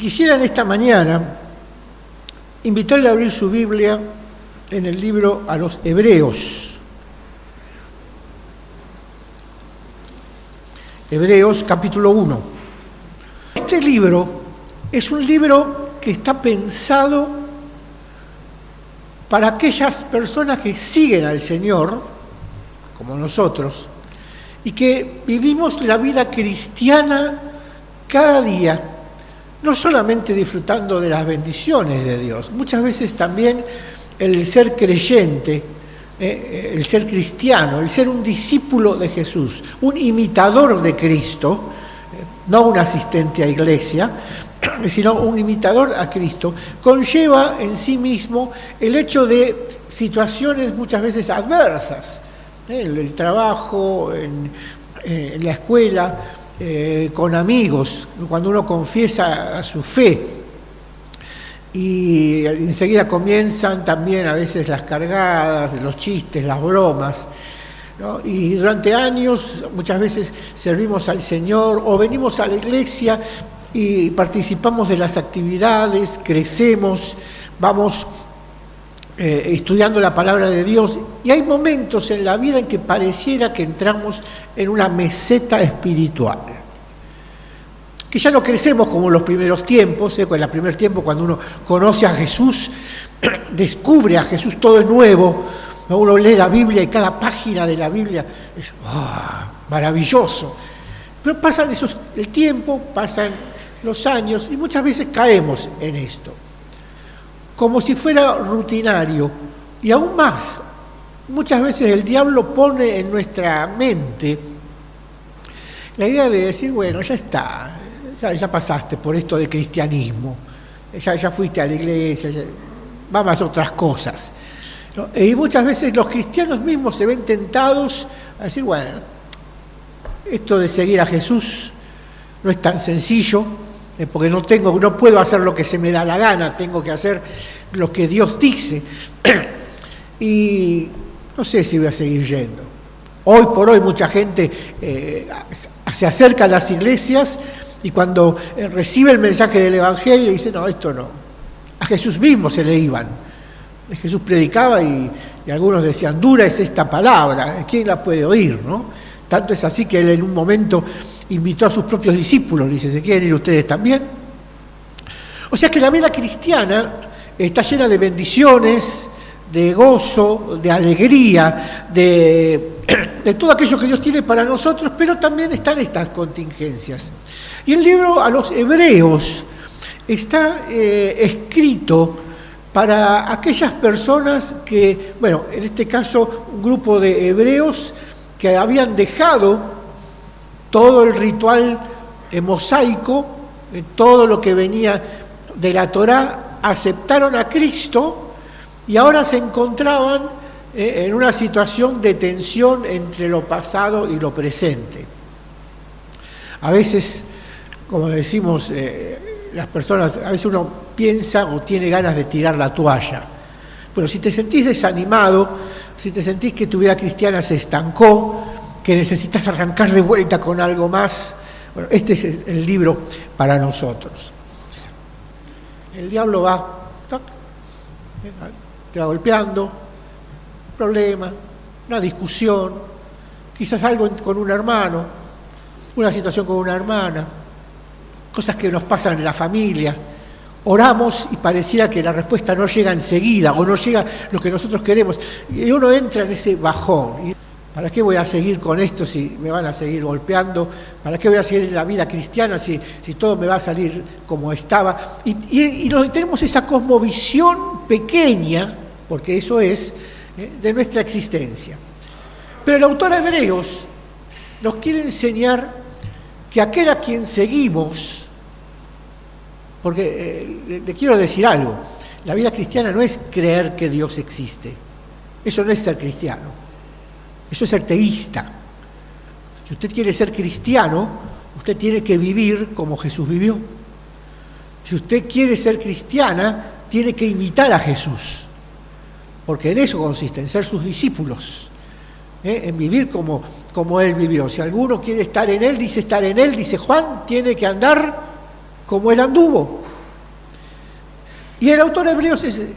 Quisiera en esta mañana invitarle a abrir su Biblia en el libro a los Hebreos. Hebreos capítulo 1. Este libro es un libro que está pensado para aquellas personas que siguen al Señor, como nosotros, y que vivimos la vida cristiana cada día, no solamente disfrutando de las bendiciones de Dios, muchas veces también el ser creyente, el ser cristiano, el ser un discípulo de Jesús, un imitador de Cristo, no un asistente a iglesia, sino un imitador a Cristo, conlleva en sí mismo el hecho de situaciones muchas veces adversas, el trabajo, en la escuela, con amigos, cuando uno confiesa su fe, y enseguida comienzan también a veces las cargadas, los chistes, las bromas, ¿no? Y durante años muchas veces servimos al Señor o venimos a la iglesia y participamos de las actividades, crecemos, vamos estudiando la palabra de Dios, y hay momentos en la vida en que pareciera que entramos en una meseta espiritual, que ya no crecemos como en los primeros tiempos, en el primer tiempo cuando uno conoce a Jesús, descubre a Jesús, todo es nuevo, uno lee la Biblia y cada página de la Biblia es maravilloso, pero pasan el tiempo, pasan los años y muchas veces caemos en esto, como si fuera rutinario, y aún más, muchas veces el diablo pone en nuestra mente la idea de decir, bueno, ya está, ya pasaste por esto de cristianismo, ya fuiste a la iglesia, vamos a hacer otras cosas, ¿no? Y muchas veces los cristianos mismos se ven tentados a decir, bueno, esto de seguir a Jesús no es tan sencillo, porque no puedo hacer lo que se me da la gana, tengo que hacer lo que Dios dice, y no sé si voy a seguir yendo. Hoy por hoy mucha gente se acerca a las iglesias y cuando recibe el mensaje del Evangelio dice, no, esto no. A Jesús mismo se le iban. Jesús predicaba y algunos decían, dura es esta palabra, ¿quién la puede oír, no? Tanto es así que él en un momento invitó a sus propios discípulos, dice, ¿se quieren ir ustedes también? O sea que la vida cristiana está llena de bendiciones, de gozo, de alegría, de todo aquello que Dios tiene para nosotros, pero también están estas contingencias. Y el libro a los Hebreos está escrito para aquellas personas que, bueno, en este caso un grupo de hebreos que habían dejado todo el ritual mosaico, todo lo que venía de la Torá, aceptaron a Cristo y ahora se encontraban en una situación de tensión entre lo pasado y lo presente. A veces, como decimos las personas, a veces uno piensa o tiene ganas de tirar la toalla. Bueno, si te sentís desanimado, si te sentís que tu vida cristiana se estancó, que necesitas arrancar de vuelta con algo más, bueno, este es el libro para nosotros. El diablo te va golpeando, problema, una discusión, quizás algo con un hermano, una situación con una hermana, cosas que nos pasan en la familia. Oramos y pareciera que la respuesta no llega enseguida o no llega lo que nosotros queremos. Y uno entra en ese bajón. ¿Para qué voy a seguir con esto si me van a seguir golpeando? ¿Para qué voy a seguir en la vida cristiana si todo me va a salir como estaba? Y tenemos esa cosmovisión pequeña, porque eso es, de nuestra existencia. Pero el autor de Hebreos nos quiere enseñar que aquel a quien seguimos, porque le quiero decir algo, la vida cristiana no es creer que Dios existe, eso no es ser cristiano. Eso es ser teísta. Si usted quiere ser cristiano, usted tiene que vivir como Jesús vivió. Si usted quiere ser cristiana, tiene que imitar a Jesús. Porque en eso consiste, en ser sus discípulos. En vivir como Él vivió. Si alguno quiere estar en Él, dice Juan, tiene que andar como Él anduvo. Y el autor hebreo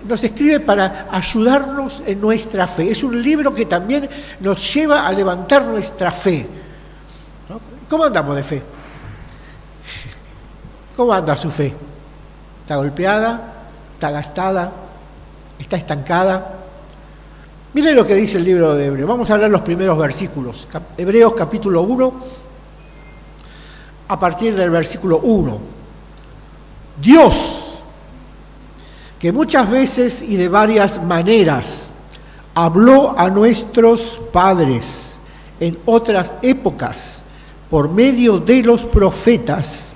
nos escribe para ayudarnos en nuestra fe. Es un libro que también nos lleva a levantar nuestra fe, ¿no? ¿Cómo andamos de fe? ¿Cómo anda su fe? ¿Está golpeada? ¿Está gastada? ¿Está estancada? Miren lo que dice el libro de Hebreos. Vamos a hablar los primeros versículos. Hebreos capítulo 1, a partir del versículo 1. Dios, que muchas veces y de varias maneras habló a nuestros padres en otras épocas por medio de los profetas,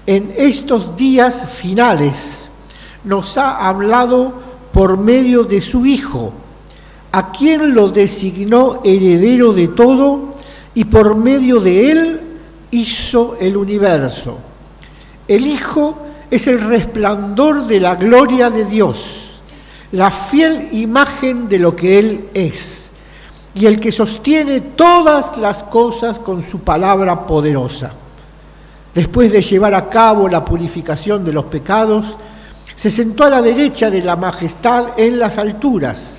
en estos días finales nos ha hablado por medio de su Hijo, a quien lo designó heredero de todo y por medio de él hizo el universo. El Hijo es el resplandor de la gloria de Dios, la fiel imagen de lo que Él es, y el que sostiene todas las cosas con su palabra poderosa. Después de llevar a cabo la purificación de los pecados, se sentó a la derecha de la majestad en las alturas.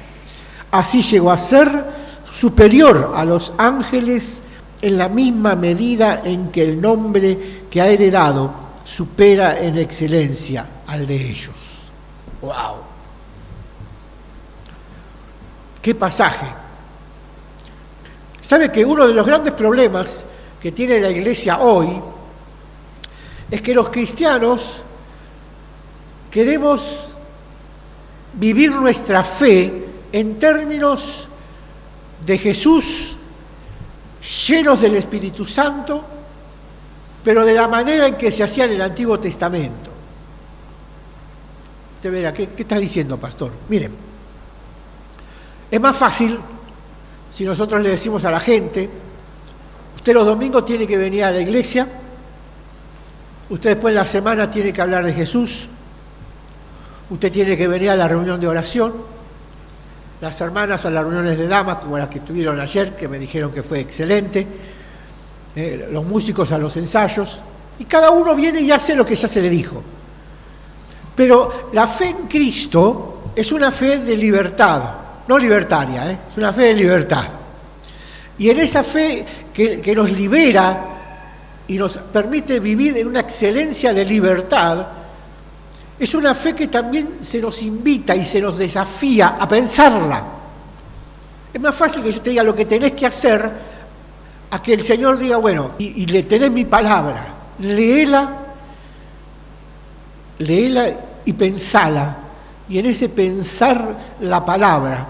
Así llegó a ser superior a los ángeles en la misma medida en que el nombre que ha heredado supera en excelencia al de ellos. ¡Wow! ¡Qué pasaje! ¿Sabe que uno de los grandes problemas que tiene la Iglesia hoy es que los cristianos queremos vivir nuestra fe en términos de Jesús, llenos del Espíritu Santo, pero de la manera en que se hacía en el Antiguo Testamento? Usted verá, ¿qué está diciendo, pastor? Miren, es más fácil si nosotros le decimos a la gente: usted los domingos tiene que venir a la iglesia, usted después de la semana tiene que hablar de Jesús, usted tiene que venir a la reunión de oración, las hermanas a las reuniones de damas, como las que estuvieron ayer, que me dijeron que fue excelente, los músicos a los ensayos, y cada uno viene y hace lo que ya se le dijo. Pero la fe en Cristo es una fe de libertad, no libertaria, es una fe de libertad. Y en esa fe que nos libera y nos permite vivir en una excelencia de libertad, es una fe que también se nos invita y se nos desafía a pensarla. Es más fácil que yo te diga lo que tenés que hacer, a que el Señor diga, bueno, y le tenés mi palabra, léela y pensala, y en ese pensar la palabra,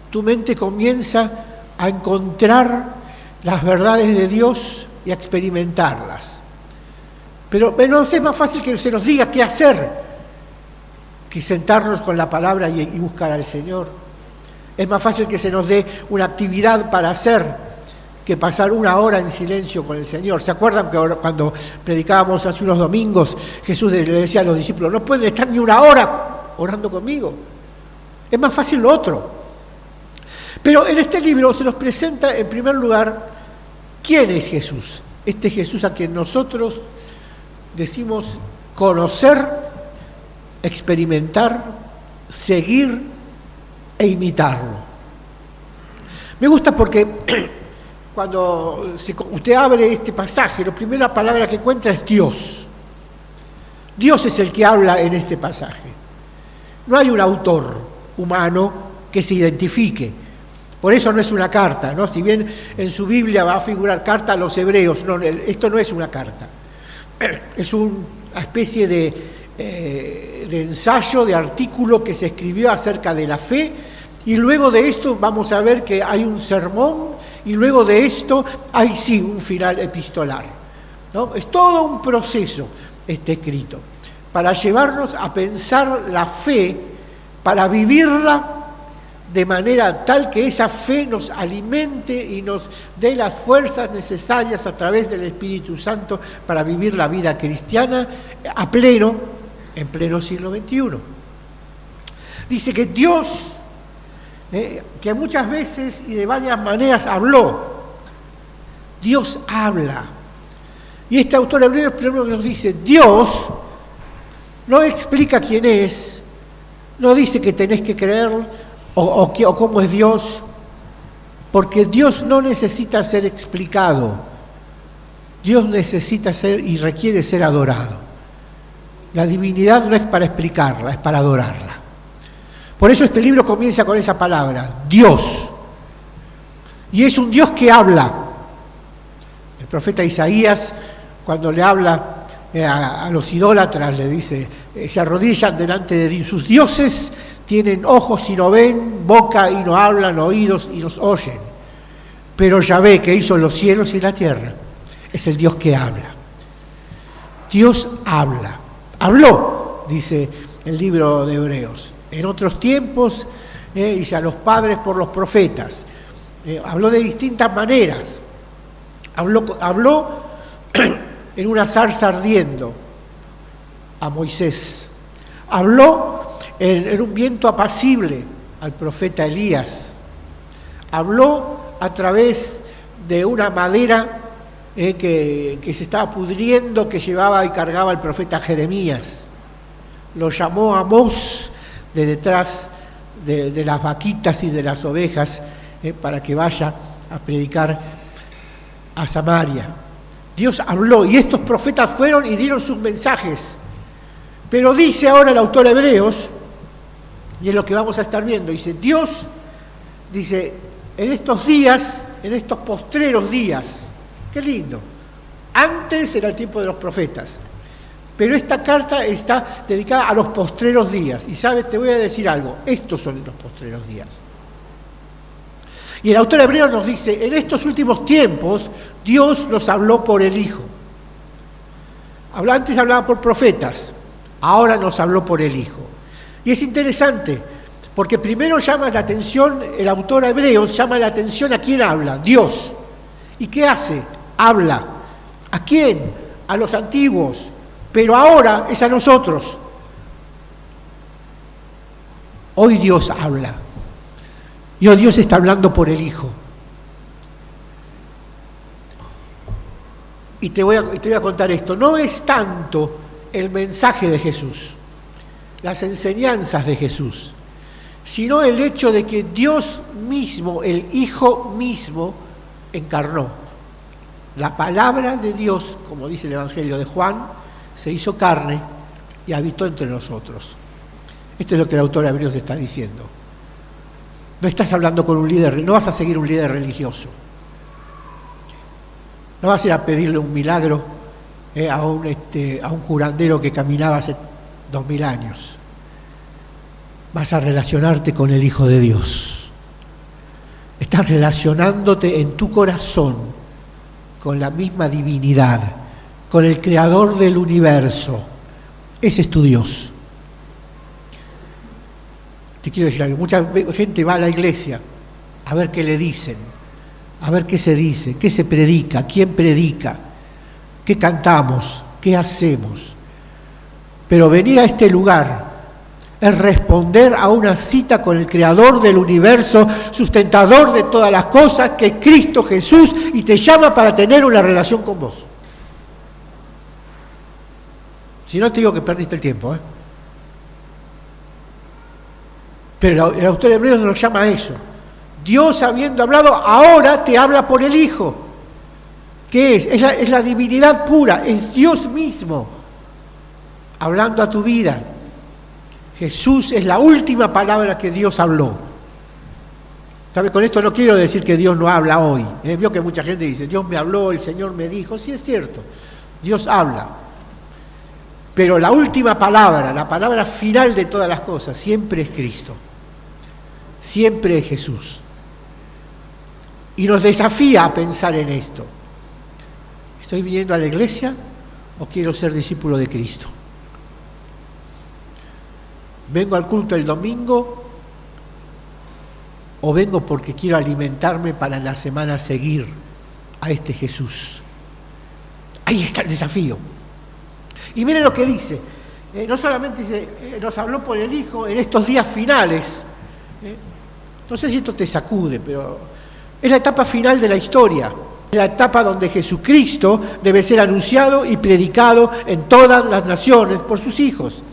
tu mente comienza a encontrar las verdades de Dios y a experimentarlas. Pero es más fácil que se nos diga qué hacer que sentarnos con la palabra y buscar al Señor. Es más fácil que se nos dé una actividad para hacer que pasar una hora en silencio con el Señor. ¿Se acuerdan que cuando predicábamos hace unos domingos, Jesús le decía a los discípulos: no pueden estar ni una hora orando conmigo? Es más fácil lo otro. Pero en este libro se nos presenta en primer lugar quién es Jesús. Este Jesús a quien nosotros decimos conocer, experimentar, seguir e imitarlo. Me gusta porque cuando usted abre este pasaje, la primera palabra que encuentra es Dios. Dios es el que habla en este pasaje. No hay un autor humano que se identifique. Por eso no es una carta, ¿no? Si bien en su Biblia va a figurar carta a los hebreos, no, esto no es una carta. Es una especie de ensayo, de artículo que se escribió acerca de la fe, y luego de esto vamos a ver que hay un sermón, y luego de esto hay sí un final epistolar, ¿no? Es todo un proceso este escrito, para llevarnos a pensar la fe, para vivirla de manera tal que esa fe nos alimente y nos dé las fuerzas necesarias a través del Espíritu Santo para vivir la vida cristiana a pleno, en pleno siglo XXI. Dice que Dios, que muchas veces y de varias maneras habló, Dios habla. Y este autor hebreo primero nos dice: Dios no explica quién es, no dice que tenés que creer o cómo es Dios, porque Dios no necesita ser explicado, Dios necesita ser y requiere ser adorado. La divinidad no es para explicarla, es para adorarla. Por eso este libro comienza con esa palabra, Dios. Y es un Dios que habla. El profeta Isaías, cuando le habla a los idólatras, le dice, se arrodillan delante de sus dioses, tienen ojos y no ven, boca y no hablan, oídos y nos oyen. Pero Yahvé, que hizo los cielos y la tierra, es el Dios que habla. Dios habla. Habló, dice el libro de Hebreos. En otros tiempos, dice a los padres por los profetas. Habló de distintas maneras. Habló en una zarza ardiendo a Moisés. Habló en un viento apacible al profeta Elías. Habló a través de una madera que se estaba pudriendo, que llevaba y cargaba el profeta Jeremías. Lo llamó Amós de detrás de las vaquitas y de las ovejas para que vaya a predicar a Samaria. Dios habló y estos profetas fueron y dieron sus mensajes. Pero dice ahora el autor de Hebreos, y es lo que vamos a estar viendo, dice, Dios, dice, en estos días, en estos postreros días, qué lindo, antes era el tiempo de los profetas, pero esta carta está dedicada a los postreros días, y sabes, te voy a decir algo, estos son los postreros días. Y el autor hebreo nos dice, en estos últimos tiempos, Dios nos habló por el Hijo. Antes hablaba por profetas, ahora nos habló por el Hijo. Y es interesante, porque primero llama la atención, el autor hebreo llama la atención a quién habla, Dios. ¿Y qué hace? Habla. ¿A quién? A los antiguos. Pero ahora es a nosotros. Hoy Dios habla. Y hoy Dios está hablando por el Hijo. Y te voy a contar esto. No es tanto el mensaje de Jesús, las enseñanzas de Jesús, sino el hecho de que Dios mismo, el Hijo mismo, encarnó. La palabra de Dios, como dice el Evangelio de Juan, se hizo carne y habitó entre nosotros. Esto es lo que el autor de Hebreos está diciendo. No estás hablando con un líder, no vas a seguir un líder religioso. No vas a ir a pedirle un milagro a un curandero que caminaba hace 2000 años. Vas a relacionarte con el Hijo de Dios. Estás relacionándote en tu corazón con la misma divinidad, con el Creador del universo. Ese es tu Dios. Te quiero decir algo, mucha gente va a la iglesia a ver qué le dicen, a ver qué se dice, qué se predica, quién predica, qué cantamos, qué hacemos. Pero venir a este lugar es responder a una cita con el Creador del universo, sustentador de todas las cosas, que es Cristo Jesús, y te llama para tener una relación con vos. Si no, te digo que perdiste el tiempo, Pero el autor de Hebreos nos llama a eso. Dios, habiendo hablado, ahora te habla por el Hijo. ¿Qué es? Es la divinidad pura, es Dios mismo hablando a tu vida. Jesús es la última palabra que Dios habló. ¿Sabe? Con esto no quiero decir que Dios no habla hoy. Veo que mucha gente dice, Dios me habló, el Señor me dijo. Sí, es cierto, Dios habla. Pero la última palabra, la palabra final de todas las cosas, siempre es Cristo. Siempre es Jesús. Y nos desafía a pensar en esto. ¿Estoy viniendo a la iglesia o quiero ser discípulo de Cristo? ¿Vengo al culto el domingo o vengo porque quiero alimentarme para en la semana seguir a este Jesús? Ahí está el desafío. Y miren lo que dice. No solamente dice, nos habló por el Hijo en estos días finales. No sé si esto te sacude, pero es la etapa final de la historia. Es la etapa donde Jesucristo debe ser anunciado y predicado en todas las naciones por sus hijos.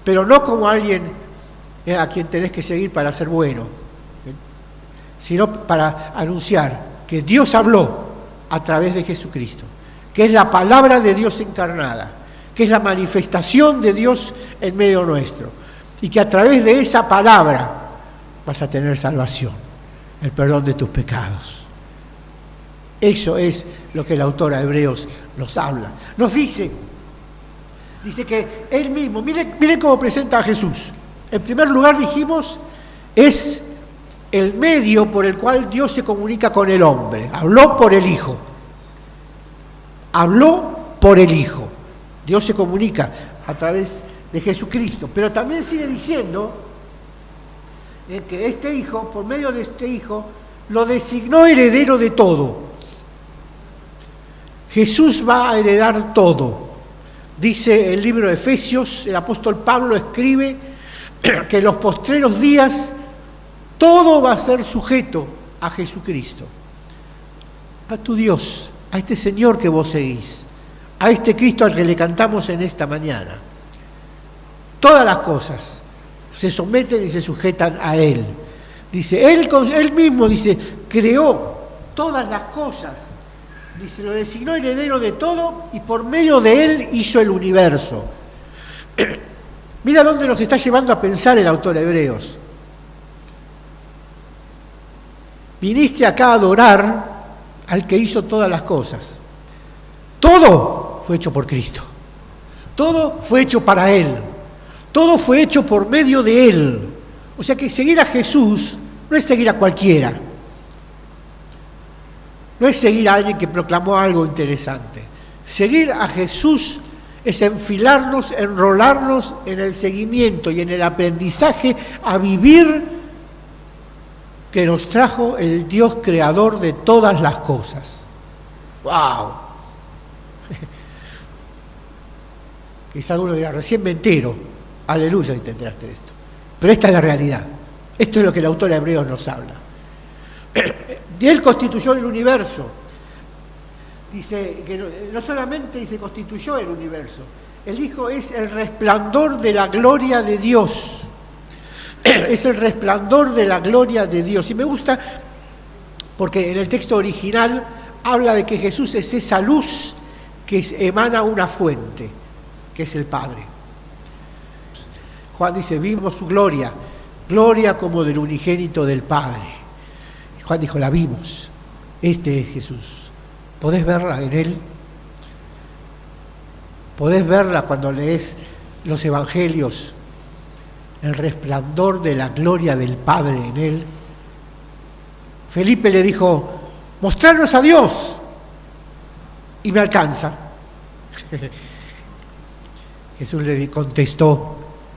pero no como alguien a quien tenés que seguir para ser bueno, sino para anunciar que Dios habló a través de Jesucristo, que es la palabra de Dios encarnada, que es la manifestación de Dios en medio nuestro, y que a través de esa palabra vas a tener salvación, el perdón de tus pecados. Eso es lo que el autor a Hebreos nos habla. Nos dice que él mismo, miren cómo presenta a Jesús. En primer lugar dijimos, es el medio por el cual Dios se comunica con el hombre. Habló por el Hijo. Habló por el Hijo. Dios se comunica a través de Jesucristo. Pero también sigue diciendo que este Hijo, por medio de este Hijo, lo designó heredero de todo. Jesús va a heredar todo. Dice el libro de Efesios, el apóstol Pablo escribe que en los postreros días todo va a ser sujeto a Jesucristo, a tu Dios, a este Señor que vos seguís, a este Cristo al que le cantamos en esta mañana. Todas las cosas se someten y se sujetan a Él. Dice, Él mismo, dice, creó todas las cosas. Dice, lo designó heredero de todo y por medio de Él hizo el universo. Mira dónde nos está llevando a pensar el autor de Hebreos. Viniste acá a adorar al que hizo todas las cosas. Todo fue hecho por Cristo. Todo fue hecho para Él. Todo fue hecho por medio de Él. O sea que seguir a Jesús no es seguir a cualquiera. No es seguir a alguien que proclamó algo interesante. Seguir a Jesús es enfilarnos, enrolarnos en el seguimiento y en el aprendizaje a vivir que nos trajo el Dios creador de todas las cosas. ¡Wow! Quizá alguno dirá, recién me entero. Aleluya si te enteraste de esto. Pero esta es la realidad. Esto es lo que el autor de Hebreos nos habla. Y Él constituyó el universo. Dice que no solamente se constituyó el universo, el Hijo es el resplandor de la gloria de Dios. Es el resplandor de la gloria de Dios. Y me gusta porque en el texto original habla de que Jesús es esa luz que emana una fuente, que es el Padre. Juan dice, vimos su gloria, gloria como del unigénito del Padre. Juan dijo, la vimos, este es Jesús. ¿Podés verla en Él? ¿Podés verla cuando lees los evangelios? El resplandor de la gloria del Padre en Él. Felipe le dijo, mostrarnos a Dios, y me alcanza. Jesús le contestó,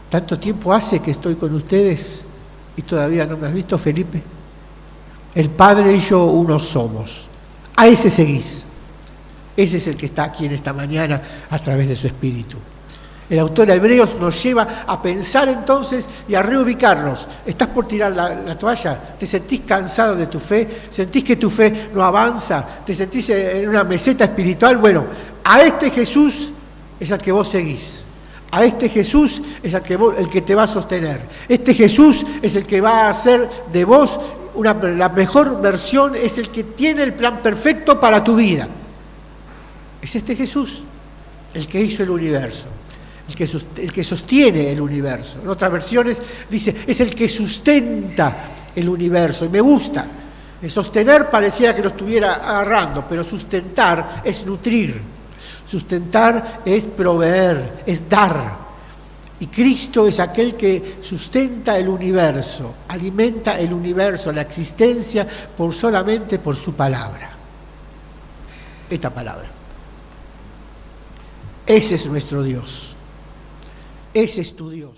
¿tanto tiempo hace que estoy con ustedes y todavía no me has visto, Felipe? El Padre y yo uno somos. A ese seguís. Ese es el que está aquí en esta mañana a través de su Espíritu. El autor de Hebreos nos lleva a pensar entonces y a reubicarnos. ¿Estás por tirar la toalla? ¿Te sentís cansado de tu fe? ¿Sentís que tu fe no avanza? ¿Te sentís en una meseta espiritual? Bueno, a este Jesús es al que vos seguís. A este Jesús es el que te va a sostener. Este Jesús es el que va a hacer de vos la mejor versión, es el que tiene el plan perfecto para tu vida. Es este Jesús el que hizo el universo, el que sostiene el universo. En otras versiones dice, es el que sustenta el universo. Y me gusta. El sostener pareciera que lo estuviera agarrando, pero sustentar es nutrir. Sustentar es proveer, es dar. Y Cristo es aquel que sustenta el universo, alimenta el universo, la existencia, solamente por su palabra. Esta palabra. Ese es nuestro Dios. Ese es tu Dios.